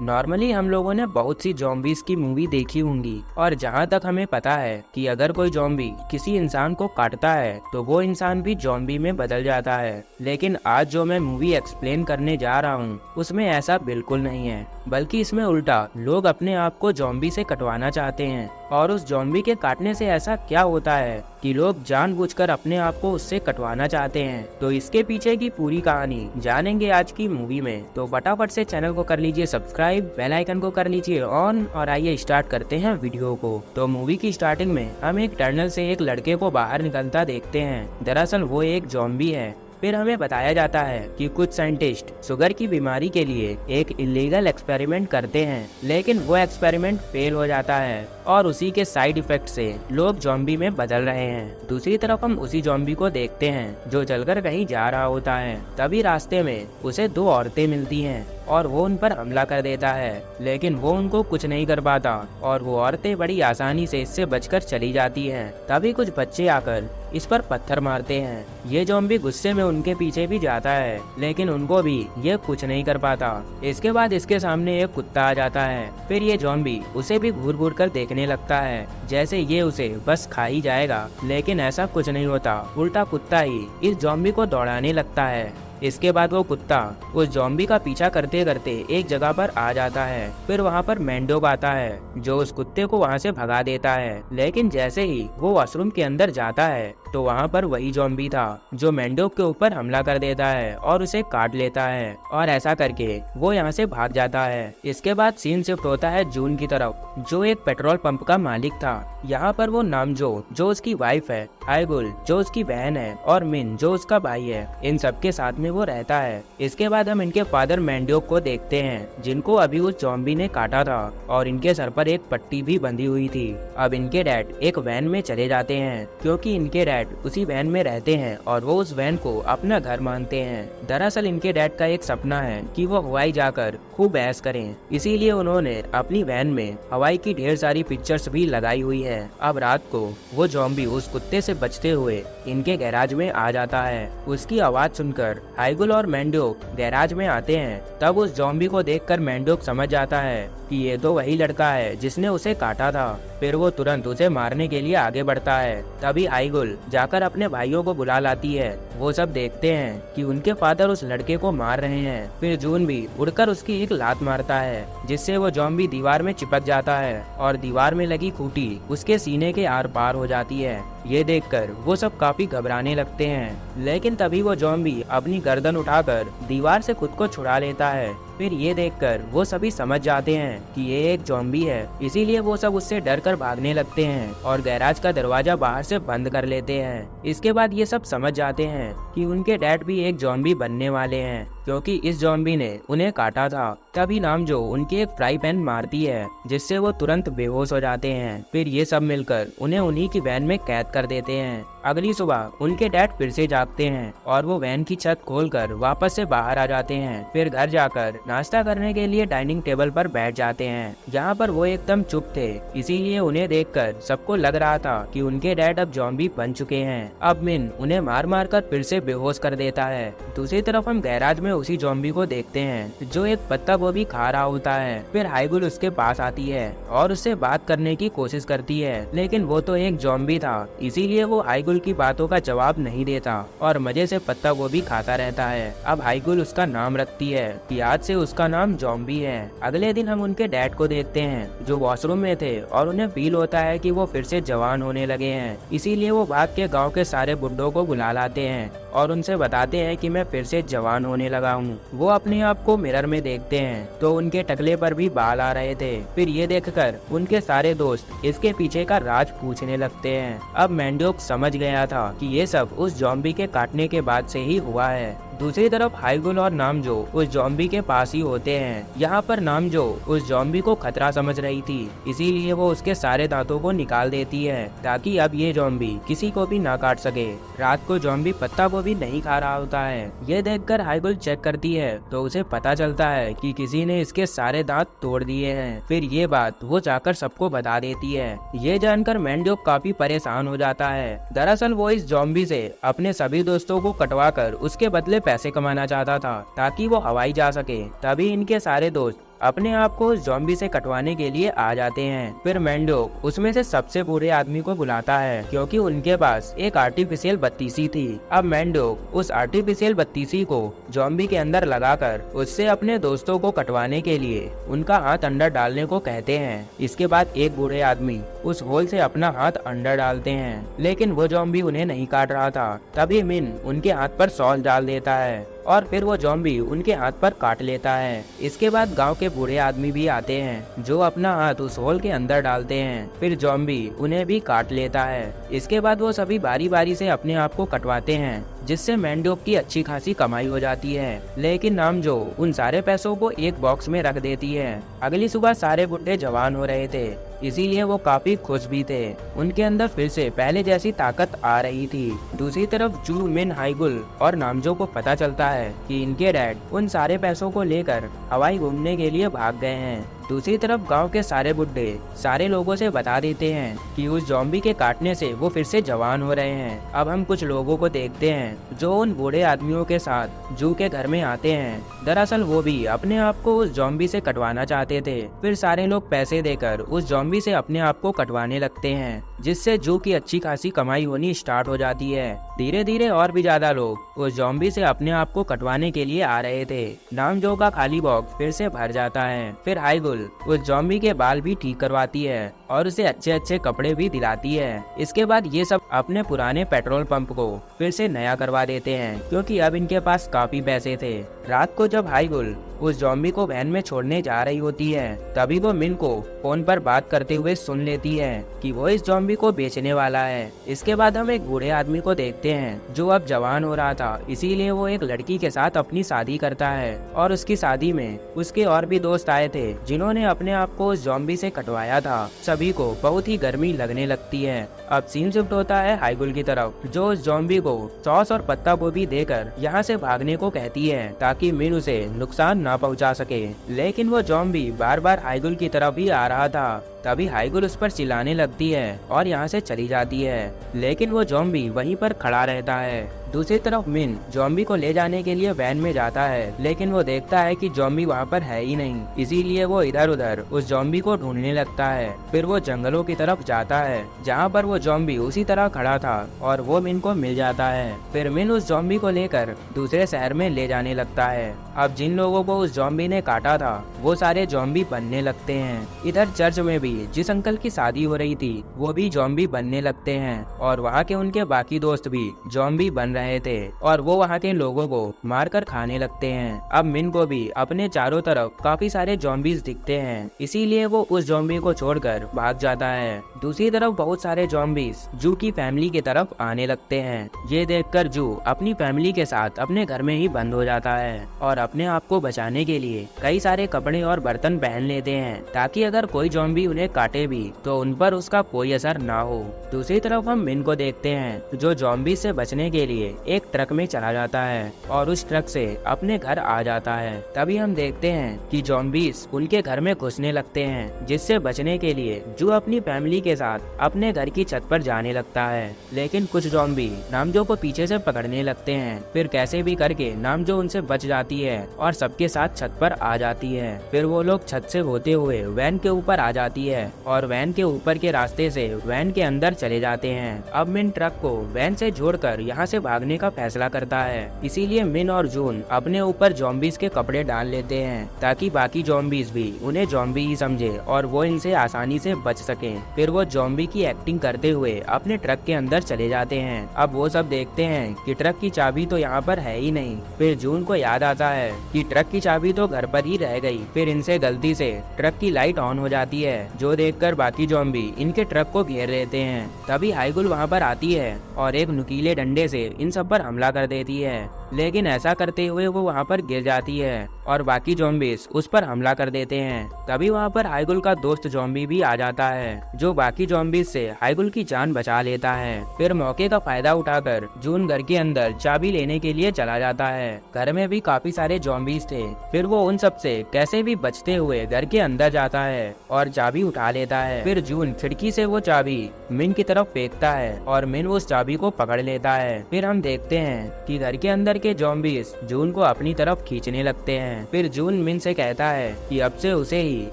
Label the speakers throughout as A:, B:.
A: Normally हम लोगों ने बहुत सी जॉम्बीज की मूवी देखी होंगी और जहाँ तक हमें पता है कि अगर कोई जॉम्बी किसी इंसान को काटता है तो वो इंसान भी जॉम्बी में बदल जाता है। लेकिन आज जो मैं मूवी एक्सप्लेन करने जा रहा हूँ उसमें ऐसा बिल्कुल नहीं है, बल्कि इसमें उल्टा लोग अपने आप को जॉम्बी से कटवाना चाहते हैं। और उस जॉम्बी के काटने से ऐसा क्या होता है कि लोग जानबूझकर अपने आप को उससे कटवाना चाहते हैं। तो इसके पीछे की पूरी कहानी जानेंगे आज की मूवी में। तो फटाफट से चैनल को कर लीजिए सब्सक्राइब, बेल आइकन को कर लीजिए ऑन और आइए स्टार्ट करते हैं वीडियो को। तो मूवी की स्टार्टिंग में हम एक टनल से एक लड़के को बाहर निकलता देखते हैं। दरअसल वो एक जॉम्बी है। फिर हमें बताया जाता है कि कुछ साइंटिस्ट शुगर की बीमारी के लिए एक इलीगल एक्सपेरिमेंट करते हैं, लेकिन वो एक्सपेरिमेंट फेल हो जाता है और उसी के साइड इफेक्ट से लोग जॉम्बी में बदल रहे हैं। दूसरी तरफ हम उसी जॉम्बी को देखते हैं जो चलकर कहीं जा रहा होता है। तभी रास्ते में उसे दो औरतें मिलती हैं और वो उन पर हमला कर देता है, लेकिन वो उनको कुछ नहीं कर पाता और वो औरतें बड़ी आसानी से इससे बचकर चली जाती हैं। तभी कुछ बच्चे आकर इस पर पत्थर मारते हैं। ये जॉम्बी गुस्से में उनके पीछे भी जाता है, लेकिन उनको भी ये कुछ नहीं कर पाता। इसके बाद इसके सामने एक कुत्ता आ जाता है। फिर ये जॉम्बी उसे भी घूर घूर कर देखने लगता है, जैसे ये उसे बस खा ही जाएगा। लेकिन ऐसा कुछ नहीं होता, उल्टा कुत्ता ही इस जॉम्बी को दौड़ाने लगता है। इसके बाद वो कुत्ता उस जॉम्बी का पीछा करते करते एक जगह पर आ जाता है। फिर वहाँ पर मैंडोग आता है जो उस कुत्ते को वहाँ से भगा देता है। लेकिन जैसे ही वो वॉशरूम के अंदर जाता है तो वहाँ पर वही जॉम्बी था जो मैंडोग के ऊपर हमला कर देता है और उसे काट लेता है। और ऐसा करके वो यहाँ से भाग जाता है। इसके बाद सीन शिफ्ट होता है जून की तरफ, जो एक पेट्रोल पंप का मालिक था। यहाँ पर वो नामजो जो उसकी वाइफ है, हाइगुल जो उसकी बहन है और मिन जो उसका भाई है, इन सबके साथ में वो रहता है। इसके बाद हम इनके फादर मैंडोग को देखते हैं, जिनको अभी उस जॉम्बी ने काटा था और इनके सर पर एक पट्टी भी बंधी हुई थी। अब इनके डैड एक वैन में चले जाते हैं क्योंकि इनके डैड उसी वैन में रहते हैं और वो उस वैन को अपना घर मानते हैं। दरअसल इनके डैड का एक सपना है कि वो हवाई जाकर खूब ऐश करें, इसीलिए उन्होंने अपनी वैन में हवाई की ढेर सारी पिक्चर्स भी लगाई हुई है। अब रात को वो जॉम्बी उस कुत्ते से बचते हुए इनके गैराज में आ जाता है। उसकी आवाज सुनकर हाइगुल और मैंडोक गैराज में आते हैं। तब उस जॉम्बी को देखकर मैंडोक समझ जाता है कि ये तो वही लड़का है जिसने उसे काटा था। फिर वो तुरंत उसे मारने के लिए आगे बढ़ता है। तभी हाइगुल जाकर अपने भाइयों को बुला लाती है। वो सब देखते हैं कि उनके फादर उस लड़के को मार रहे हैं। फिर जून भी उड़कर उसकी एक लात मारता है, जिससे वो जॉम्बी दीवार में चिपक जाता है और दीवार में लगी खूंटी उसके सीने के आर पार हो जाती है। ये देखकर वो सब काफी घबराने लगते हैं, लेकिन तभी वो जॉम्बी अपनी गर्दन उठाकर दीवार से खुद को छुड़ा लेता है। फिर ये देखकर वो सभी समझ जाते हैं कि ये एक जॉम्बी है, इसीलिए वो सब उससे डरकर भागने लगते हैं और गैराज का दरवाजा बाहर से बंद कर लेते हैं। इसके बाद ये सब समझ जाते हैं कि उनके डैड भी एक जॉम्बी बनने वाले हैं, क्योंकि इस जॉम्बी ने उन्हें काटा था। तभी नामजो उनकी एक फ्राई पैन मारती है, जिससे वो तुरंत बेहोश हो जाते हैं। फिर ये सब मिलकर उन्हें उन्हीं की वैन में कैद कर देते हैं। अगली सुबह उनके डैड फिर से जागते हैं और वो वैन की छत खोलकर वापस से बाहर आ जाते हैं। फिर घर जाकर नाश्ता करने के लिए डाइनिंग टेबल पर बैठ जाते हैं, जहाँ पर वो एकदम चुप थे। इसीलिए उन्हें देखकर सबको लग रहा था कि उनके डैड अब जॉम्बी बन चुके हैं। अब मिन उन्हें मार मार कर फिर से बेहोश कर देता है। दूसरी तरफ हम गैराज में उसी जॉम्बी को देखते हैं जो एक पत्ता गोभी खा रहा होता है। फिर हाइगुल उसके पास आती है और उससे बात करने की कोशिश करती है, लेकिन वो तो एक जॉम्बी था, इसीलिए वो हाइगुल की बातों का जवाब नहीं देता और मजे से पत्ता गोभी खाता रहता है। अब हाइगुल उसका नाम रखती है कि आज से उसका नाम जॉम्बी है। अगले दिन हम उनके डैड को देखते हैं जो वॉशरूम में थे और उन्हें फील होता है कि वो फिर से जवान होने लगे हैं। इसीलिए वो भाग के गांव के सारे बुड्ढों को बुला लाते हैं और उनसे बताते हैं कि मैं फिर से जवान होने लगा हूँ। वो अपने आप को मिरर में देखते हैं तो उनके टकले पर भी बाल आ रहे थे। फिर ये देखकर उनके सारे दोस्त इसके पीछे का राज पूछने लगते हैं। अब मैंडोक समझ गया था कि ये सब उस जॉम्बी के काटने के बाद से ही हुआ है। दूसरी तरफ हाइगुल और नामजो उस जॉम्बी के पास ही होते हैं। यहाँ पर नामजो उस जॉम्बी को खतरा समझ रही थी, इसीलिए वो उसके सारे दांतों को निकाल देती है ताकि अब ये जॉम्बी किसी को भी ना काट सके। रात को जॉम्बी पत्ता को भी नहीं खा रहा होता है। ये देखकर हाइगुल चेक करती है तो उसे पता चलता है कि किसी ने इसके सारे दांत तोड़ दिए हैं। फिर ये बात वो जाकर सबको बता देती है। ये जानकर मैंडोक काफी परेशान हो जाता है। दरअसल वो इस जॉम्बी से अपने सभी दोस्तों को कटवाकर उसके बदले पैसे कमाना चाहता था ताकि वो हवाई जा सके। तभी इनके सारे दोस्त अपने आप को उस जॉम्बी से कटवाने के लिए आ जाते हैं। फिर मेंढक उसमें से सबसे बूढ़े आदमी को बुलाता है क्योंकि उनके पास एक आर्टिफिशियल बत्तीसी थी। अब मेंढक उस आर्टिफिशियल बत्तीसी को जॉम्बी के अंदर लगाकर उससे अपने दोस्तों को कटवाने के लिए उनका हाथ अंदर डालने को कहते हैं। इसके बाद एक बूढ़े आदमी उस होल से अपना हाथ अंदर डालते हैं, लेकिन वो जॉम्बी उन्हें नहीं काट रहा था। तभी मिन उनके हाथ पर सॉस डाल देता है और फिर वो जॉम्बी उनके हाथ पर काट लेता है। इसके बाद गांव के बूढ़े आदमी भी आते हैं जो अपना हाथ उस होल के अंदर डालते हैं। फिर जॉम्बी उन्हें भी काट लेता है। इसके बाद वो सभी बारी बारी से अपने आप को कटवाते हैं, जिससे मेंढक की अच्छी खासी कमाई हो जाती है। लेकिन नामजो उन सारे पैसों को एक बॉक्स में रख देती है। अगली सुबह सारे बुड्ढे जवान हो रहे थे, इसीलिए वो काफी खुश भी थे। उनके अंदर फिर से पहले जैसी ताकत आ रही थी। दूसरी तरफ जू, मिन, हाइगुल और नामजो को पता चलता है कि इनके डैड उन सारे पैसों को लेकर हवाई घूमने के लिए भाग गए हैं। दूसरी तरफ गांव के सारे बुड्ढे सारे लोगों से बता देते हैं कि उस जॉम्बी के काटने से वो फिर से जवान हो रहे हैं। अब हम कुछ लोगों को देखते हैं जो उन बूढ़े आदमियों के साथ जू के घर में आते हैं। दरअसल वो भी अपने आप को उस जॉम्बी से कटवाना चाहते थे। फिर सारे लोग पैसे देकर उस जॉम्बी से अपने आप को कटवाने लगते हैं, जिससे जू की अच्छी खासी कमाई होनी स्टार्ट हो जाती है। धीरे धीरे और भी ज्यादा लोग उस जॉम्बी से अपने आप को कटवाने के लिए आ रहे थे। नामजो का खाली बॉक्स फिर से भर जाता है। फिर हाइगुल उस जॉम्बी के बाल भी ठीक करवाती है और उसे अच्छे अच्छे कपड़े भी दिलाती है। इसके बाद ये सब अपने पुराने पेट्रोल पंप को फिर से नया करवा देते हैं, क्योंकि अब इनके पास काफी पैसे थे। रात को जब हाइगुल उस जॉम्बी को वैन में छोड़ने जा रही होती है, तभी वो मिन को फोन पर बात करते हुए सुन लेती है कि वो इस जॉम्बी को बेचने वाला है। इसके बाद हम एक बूढ़े आदमी को देखते हैं जो अब जवान हो रहा था, इसीलिए वो एक लड़की के साथ अपनी शादी करता है और उसकी शादी में उसके और भी दोस्त आए थे जिन्होंने अपने आप को उस जॉम्बी से कटवाया था। सभी को बहुत ही गर्मी लगने लगती है। अब सीन शिफ्ट होता है हाइगुल की तरफ, जो उस जॉम्बी को सॉस और पत्ता गोभी देकर यहाँ से भागने को कहती है ताकि मिन उसे नुकसान ना पहुंचा सके। लेकिन वो जॉम्बी बार बार हाइगुल की तरफ ही आ रहा था। तभी हाइगुल उस पर चिल्लाने लगती है और यहाँ से चली जाती है, लेकिन वो जॉम्बी वहीं पर खड़ा रहता है। दूसरी तरफ मिन जॉम्बी को ले जाने के लिए वैन में जाता है, लेकिन वो देखता है कि जॉम्बी वहाँ पर है ही नहीं, इसीलिए वो इधर उधर उस जॉम्बी को ढूंढने लगता है। फिर वो जंगलों की तरफ जाता है जहाँ पर वो जॉम्बी उसी तरह खड़ा था और वो मिन को मिल जाता है। फिर मिन उस जॉम्बी को लेकर दूसरे शहर में ले जाने लगता है। अब जिन लोगों को उस जॉम्बी ने काटा था वो सारे जॉम्बी बनने लगते हैं। इधर चर्च में भी जिस अंकल की शादी हो रही थी वो भी जॉम्बी बनने लगते हैं और वहाँ के उनके बाकी दोस्त भी जॉम्बी बन रहे थे और वो वहाँ के लोगों को मारकर खाने लगते हैं। अब मिन को भी अपने चारों तरफ काफी सारे जॉम्बीज दिखते हैं, इसीलिए वो उस जॉम्बी को छोड़कर भाग जाता है। दूसरी तरफ बहुत सारे जॉम्बीज जू की फैमिली की तरफ आने लगते हैं। ये देखकर जू अपनी फैमिली के साथ अपने घर में ही बंद हो जाता है और अपने आप को बचाने के लिए कई सारे कपड़े और बर्तन पहन लेते हैं ताकि अगर कोई जॉम्बी उन्हें काटे भी तो उन पर उसका कोई असर ना हो। दूसरी तरफ हम मिन को देखते हैं जो जॉम्बी से बचने के लिए एक ट्रक में चला जाता है और उस ट्रक से अपने घर आ जाता है। तभी हम देखते हैं कि जॉम्बीज उनके घर में घुसने लगते हैं, जिससे बचने के लिए जू अपनी फैमिली के साथ अपने घर की छत पर जाने लगता है। लेकिन कुछ जॉम्बी नामजो को पीछे से पकड़ने लगते हैं। फिर कैसे भी करके नामजो उनसे बच जाती है और सबके साथ छत पर आ जाती है। फिर वो लोग छत से होते हुए वैन के ऊपर आ जाती है और वैन के ऊपर के रास्ते से वैन के अंदर चले जाते हैं। अब मिन ट्रक को वैन से जोड़कर यहाँ से भागने का फैसला करता है, इसीलिए मिन और जून अपने ऊपर जॉम्बीज के कपड़े डाल लेते हैं ताकि बाकी जॉम्बीज भी उन्हें जॉम्बी ही समझे और वो इनसे आसानी से बच सके। फिर वो जॉम्बी की एक्टिंग करते हुए अपने ट्रक के अंदर चले जाते हैं। अब वो सब देखते हैं कि ट्रक की चाबी तो यहाँ पर है ही नहीं। फिर जून को याद आता है कि ट्रक की चाबी तो घर पर ही रह गई। फिर इनसे गलती से ट्रक की लाइट ऑन हो जाती है, जो देखकर बाकी जॉम्बी इनके ट्रक को घेर लेते हैं। तभी हाइगुल वहाँ पर आती है और एक नुकीले डंडे से इन सब पर हमला कर देती है, लेकिन ऐसा करते हुए वो वहाँ पर गिर जाती है और बाकी जॉम्बीज उस पर हमला कर देते हैं। तभी वहाँ पर हाइगुल का दोस्त जॉम्बी भी आ जाता है, जो बाकी जॉम्बीज से हाइगुल की जान बचा लेता है। फिर मौके का फायदा उठाकर जून घर के अंदर चाबी लेने के लिए चला जाता है। घर में भी काफी सारे जॉम्बीज थे। फिर वो उन सब से कैसे भी बचते हुए घर के अंदर जाता है और चाबी उठा लेता है। फिर जून खिड़की से वो चाबी मिन की तरफ फेंकता है और मिन उस चाबी को पकड़ लेता है। फिर हम देखते हैं कि घर के अंदर के ज़ॉम्बीज जून को अपनी तरफ खींचने लगते हैं। फिर जून मिन से कहता है कि अब से उसे ही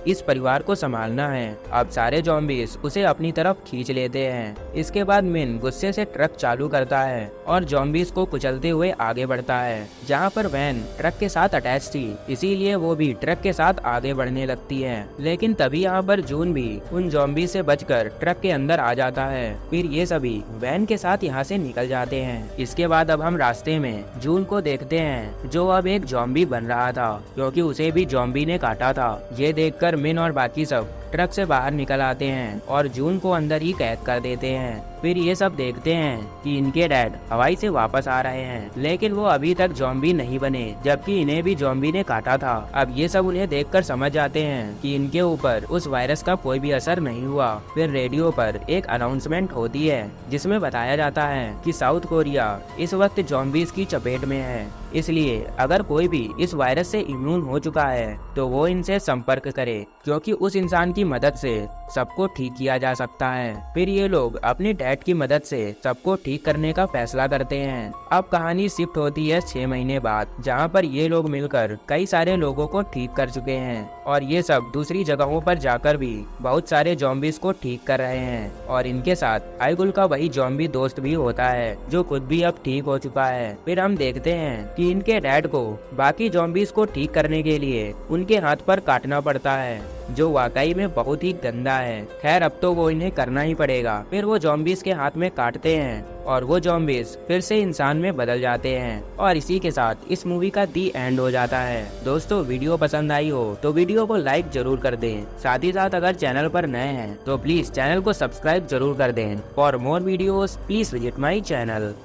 A: इस परिवार को संभालना है। अब सारे ज़ॉम्बीज उसे अपनी तरफ खींच लेते हैं। इसके बाद मिन गुस्से से ट्रक चालू करता है और ज़ॉम्बीज को कुचलते हुए आगे बढ़ता है। जहाँ पर वैन ट्रक के साथ अटैच थी, इसीलिए वो भी ट्रक के साथ आगे बढ़ने लगती है। लेकिन तभी यहाँ पर जून भी उन ज़ॉम्बीज से बचकर ट्रक के अंदर आ जाता है। फिर ये सभी वैन के साथ यहाँ से निकल जाते हैं। इसके बाद अब हम रास्ते में जून को देखते हैं, जो अब एक ज़ॉम्बी बन रहा था, क्योंकि उसे भी ज़ॉम्बी ने काटा था। ये देखकर मिन और बाकी सब ट्रक से बाहर निकल आते हैं और जून को अंदर ही कैद कर देते हैं। फिर ये सब देखते हैं कि इनके डैड हवाई से वापस आ रहे हैं, लेकिन वो अभी तक ज़ॉम्बी नहीं बने, जबकि इन्हें भी ज़ॉम्बी ने काटा था। अब ये सब उन्हें देखकर समझ जाते हैं कि इनके ऊपर उस वायरस का कोई भी असर नहीं हुआ। फिर रेडियो पर एक अनाउंसमेंट होती है, जिसमें बताया जाता है कि साउथ कोरिया इस वक्त ज़ॉम्बीज की चपेट में है, इसलिए अगर कोई भी इस वायरस से इम्यून हो चुका है तो वो इनसे संपर्क करे, क्योंकि उस इंसान की मदद से सबको ठीक किया जा सकता है। फिर ये लोग अपने डैड की मदद से सबको ठीक करने का फैसला करते हैं। अब कहानी शिफ्ट होती है 6 महीने बाद, जहाँ पर ये लोग मिलकर कई सारे लोगों को ठीक कर चुके हैं और ये सब दूसरी जगहों पर जाकर भी बहुत सारे ज़ॉम्बीज को ठीक कर रहे हैं। और इनके साथ आइगुल का वही ज़ॉम्बी दोस्त भी होता है, जो खुद भी अब ठीक हो चुका है। फिर हम देखते हैं कि इनके डैड को बाकी ज़ॉम्बीज को ठीक करने के लिए उनके हाथ पर काटना पड़ता है, जो वाकई में बहुत ही गंदा है। खैर, अब तो वो इन्हें करना ही पड़ेगा। फिर वो ज़ॉम्बीज के हाथ में काटते हैं और वो ज़ॉम्बीज फिर से इंसान में बदल जाते हैं। और इसी के साथ इस मूवी का दी एंड हो जाता है। दोस्तों, वीडियो पसंद आई हो तो वीडियो को लाइक जरूर कर दें। साथ ही साथ अगर चैनल पर नए हैं तो प्लीज चैनल को सब्सक्राइब जरूर कर दें। For more videos please visit my channel.